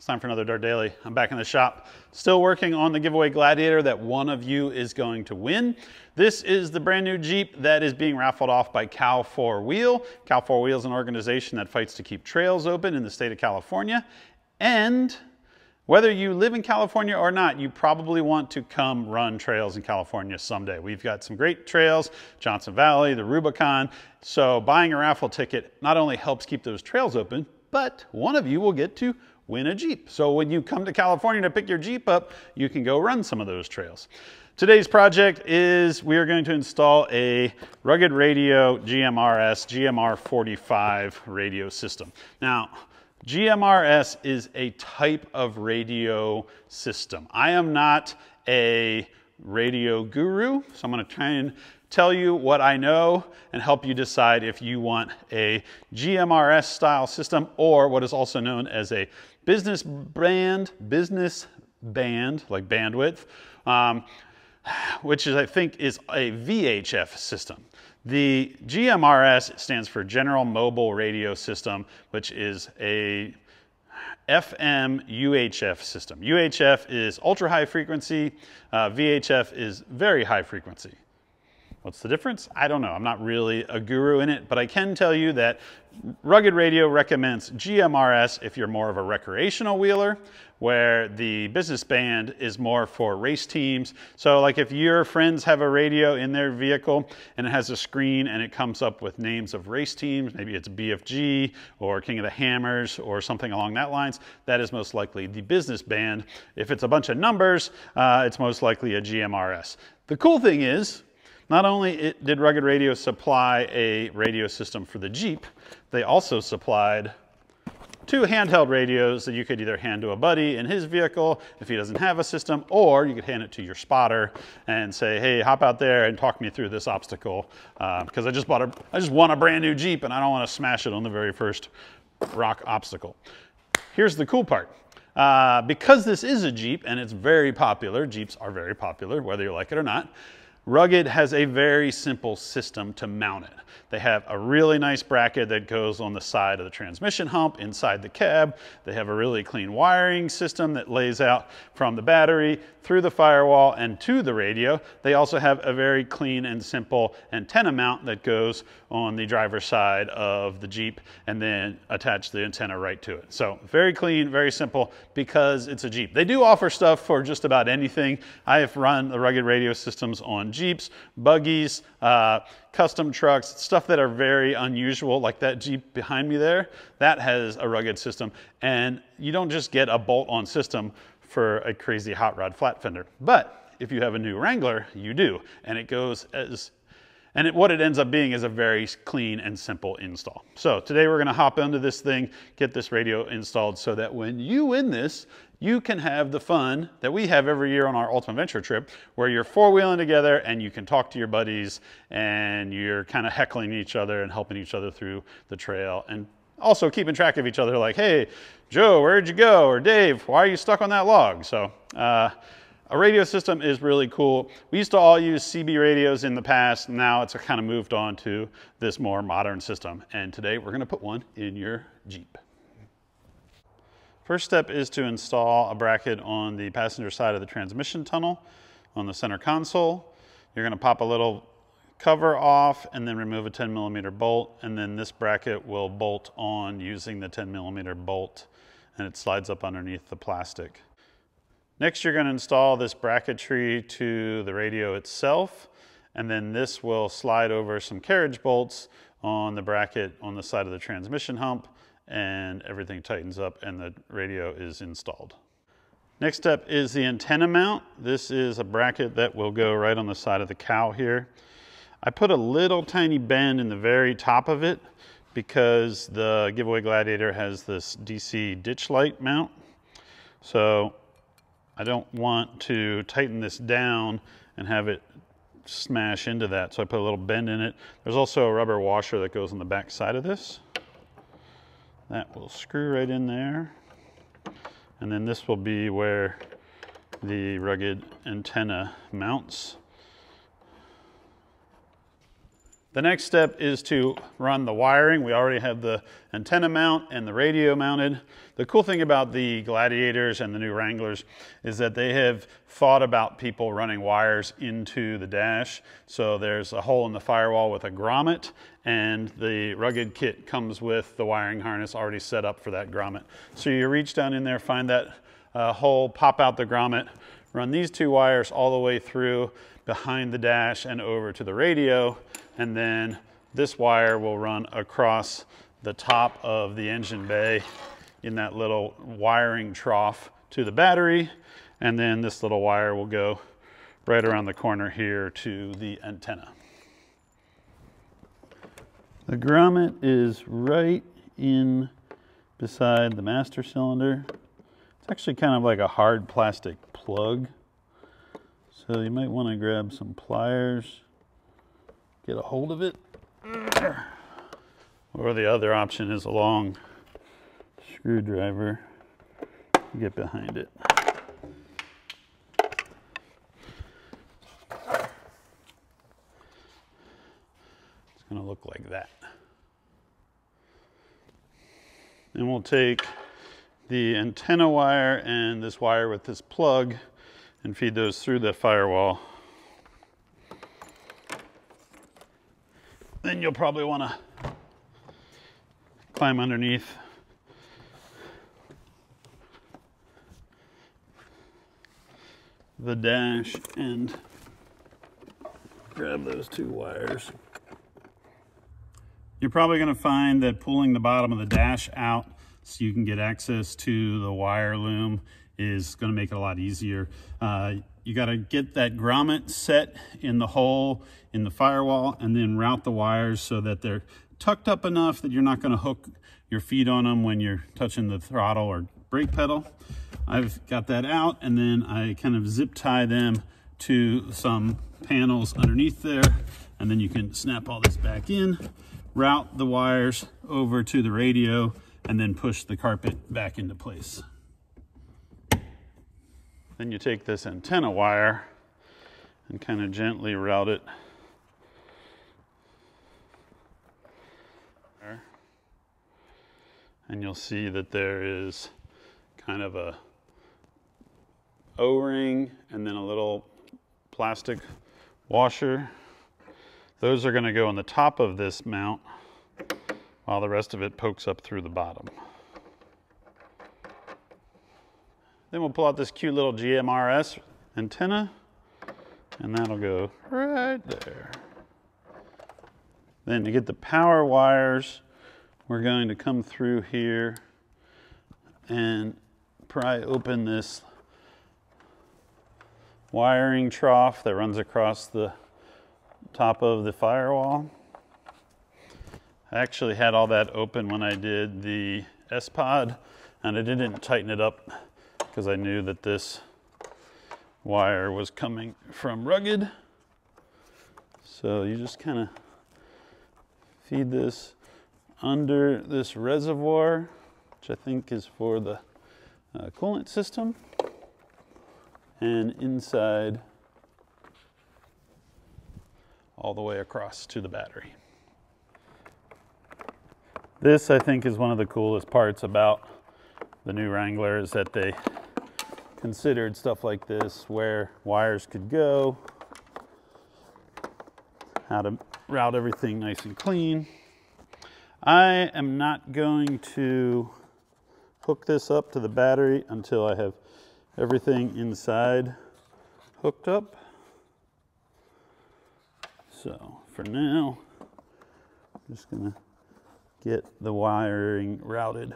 time for another Dart Daily. I'm back in the shop, still working on the Give-A-Way Gladiator that one of you is going to win. This is the brand new Jeep that is being raffled off by Cal 4 Wheel. Cal 4 Wheel is an organization that fights to keep trails open in the state of California. And whether you live in California or not, you probably want to come run trails in California someday. We've got some great trails, Johnson Valley, the Rubicon. So buying a raffle ticket not only helps keep those trails open, but one of you will get to win a Jeep. So when you come to California to pick your Jeep up, you can go run some of those trails. Today's project is we are going to install a rugged radio GMRS GMR45 radio system. Now, GMRS is a type of radio system. I am not a radio guru, so I'm going to try and tell you what I know and help you decide if you want a GMRS style system or what is also known as a business band like bandwidth, which is, I think, is a VHF system. The GMRS stands for General Mobile Radio System, which is a FM UHF system. UHF is ultra high frequency, VHF is very high frequency. What's the difference? I don't know. I'm not really a guru in it, but I can tell you that Rugged Radio recommends GMRS if you're more of a recreational wheeler, where the business band is more for race teams. So like if your friends have a radio in their vehicle and it has a screen and it comes up with names of race teams, maybe it's BFG or King of the Hammers or something along that lines, that is most likely the business band. If it's a bunch of numbers, it's most likely a GMRS. The cool thing is, not only did Rugged Radio supply a radio system for the Jeep, they also supplied two handheld radios that you could either hand to a buddy in his vehicle if he doesn't have a system, or you could hand it to your spotter and say, hey, hop out there and talk me through this obstacle, because I just won a brand new Jeep and I don't want to smash it on the very first rock obstacle. Here's the cool part. Because this is a Jeep and it's very popular, Jeeps are very popular, whether you like it or not, Rugged has a very simple system to mount it. They have a really nice bracket that goes on the side of the transmission hump inside the cab. They have a really clean wiring system that lays out from the battery through the firewall and to the radio. They also have a very clean and simple antenna mount that goes on the driver's side of the Jeep and then attach the antenna right to it. So very clean, very simple because it's a Jeep. They do offer stuff for just about anything. I have run the Rugged Radio systems on Jeeps, buggies, custom trucks, stuff that are very unusual, like that Jeep behind me there, that has a Rugged system. And you don't just get a bolt-on system for a crazy hot rod flat fender. But if you have a new Wrangler, you do. And it goes as, what it ends up being is a very clean and simple install. So today we're gonna hop into this thing, get this radio installed so that when you win this, you can have the fun that we have every year on our Ultimate Venture trip, where you're four-wheeling together and you can talk to your buddies and you're kind of heckling each other and helping each other through the trail, and also keeping track of each other like, hey, Joe, where'd you go? Or Dave, why are you stuck on that log? So a radio system is really cool. We used to all use CB radios in the past. Now it's kind of moved on to this more modern system. And today we're gonna put one in your Jeep. First step is to install a bracket on the passenger side of the transmission tunnel on the center console. You're gonna pop a little cover off and then remove a 10mm bolt, and then this bracket will bolt on using the 10mm bolt, and it slides up underneath the plastic. Next, you're gonna install this bracketry to the radio itself, and then this will slide over some carriage bolts on the bracket on the side of the transmission hump, and everything tightens up and the radio is installed. Next step is the antenna mount. This is a bracket that will go right on the side of the cow here. I put a little tiny bend in the very top of it because the Give-A-Way Gladiator has this DC ditch light mount. So I don't want to tighten this down and have it smash into that. So I put a little bend in it. There's also a rubber washer that goes on the back side of this. That will screw right in there. And then this will be where the Rugged antenna mounts. The next step is to run the wiring. We already have the antenna mount and the radio mounted. The cool thing about the Gladiators and the new Wranglers is that they have thought about people running wires into the dash. So there's a hole in the firewall with a grommet, and the rugged kit comes with the wiring harness already set up for that grommet. So you reach down in there, find that hole, pop out the grommet, run these two wires all the way through behind the dash and over to the radio, and then this wire will run across the top of the engine bay in that little wiring trough to the battery, and then this little wire will go right around the corner here to the antenna. The grommet is right in beside the master cylinder. It's actually kind of like a hard plastic plug. So you might want to grab some pliers, get a hold of it. Or the other option is a long screwdriver to get behind it. It's going to look like that. Then we'll take the antenna wire and this wire with this plug and feed those through the firewall. Then you'll probably want to climb underneath the dash and grab those two wires. You're probably going to find that pulling the bottom of the dash out so you can get access to the wire loom is going to make it a lot easier. You got to get that grommet set in the hole in the firewall and then route the wires so that they're tucked up enough that you're not going to hook your feet on them when you're touching the throttle or brake pedal. I've got that out, and then I kind of zip tie them to some panels underneath there, and then you can snap all this back in, route the wires over to the radio, and then push the carpet back into place. Then you take this antenna wire and kind of gently route it there. And you'll see that there is kind of a O-ring and then a little plastic washer. Those are going to go on the top of this mount while the rest of it pokes up through the bottom. Then we'll pull out this cute little GMRS antenna, and that'll go right there. Then to get the power wires, we're going to come through here and pry open this wiring trough that runs across the top of the firewall. I actually had all that open when I did the S-Pod, and I didn't tighten it up because I knew that this wire was coming from rugged. So you just kind of feed this under this reservoir, which I think is for the coolant system, and inside all the way across to the battery. This, I think, is one of the coolest parts about the new Wrangler, is that they considered stuff like this, where wires could go, how to route everything nice and clean. I am not going to hook this up to the battery until I have everything inside hooked up. So for now, I'm just gonna get the wiring routed.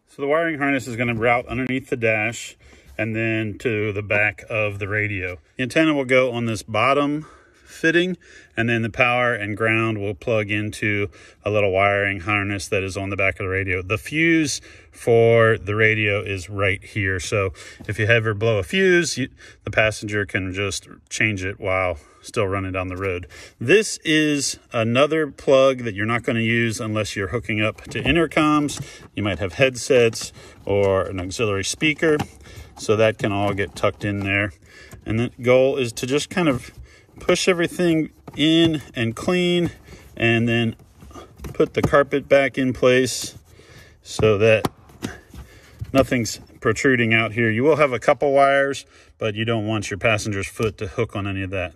So the wiring harness is going to route underneath the dash and then to the back of the radio. The antenna will go on this bottom fitting, and then the power and ground will plug into a little wiring harness that is on the back of the radio. The fuse for the radio is right here. So if you ever blow a fuse, the passenger can just change it while still running down the road. This is another plug that you're not going to use unless you're hooking up to intercoms. You might have headsets or an auxiliary speaker, so that can all get tucked in there. And the goal is to just kind of push everything in and clean, and then put the carpet back in place so that nothing's protruding out here. You will have a couple wires, but you don't want your passenger's foot to hook on any of that.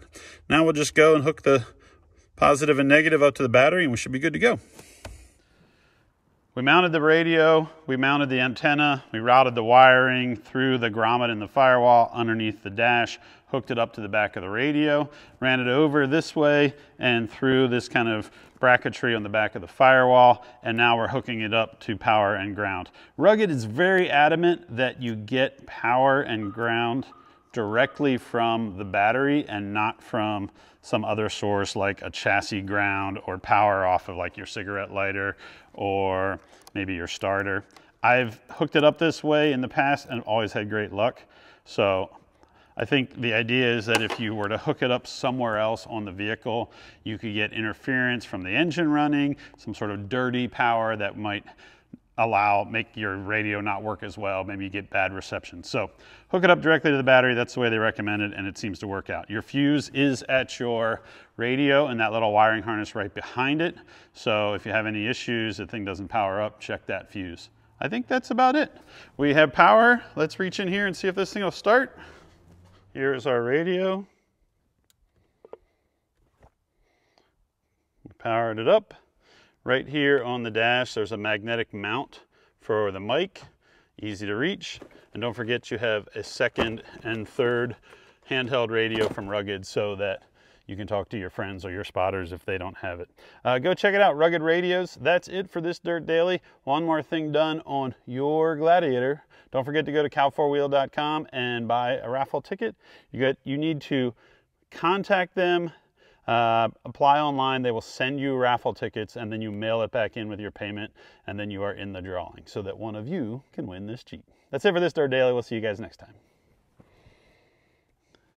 Now we'll just go and hook the positive and negative up to the battery, and we should be good to go. We mounted the radio, we mounted the antenna, we routed the wiring through the grommet in the firewall underneath the dash, hooked it up to the back of the radio, ran it over this way and through this kind of bracketry on the back of the firewall, and now we're hooking it up to power and ground. Rugged is very adamant that you get power and ground directly from the battery and not from some other source like a chassis ground or power off of like your cigarette lighter or maybe your starter. I've hooked it up this way in the past and always had great luck. So I think the idea is that if you were to hook it up somewhere else on the vehicle, you could get interference from the engine running, some sort of dirty power that might make your radio not work as well. Maybe you get bad reception. So hook it up directly to the battery. That's the way they recommend it, and it seems to work out. Your fuse is at your radio and that little wiring harness right behind it. So if you have any issues, the thing doesn't power up, check that fuse. I think that's about it. We have power. Let's reach in here and see if this thing will start. Here's our radio. We powered it up. Right here on the dash, there's a magnetic mount for the mic, easy to reach. And don't forget you have a second and third handheld radio from Rugged so that you can talk to your friends or your spotters if they don't have it. Go check it out, Rugged Radios. That's it for this Dirt Daily. One more thing done on your Gladiator. Don't forget to go to cow4wheel.com and buy a raffle ticket. You need to contact them, apply online. They will send you raffle tickets, and then you mail it back in with your payment, and then you are in the drawing so that one of you can win this Jeep. That's it for this Dirt Daily. We'll see you guys next time.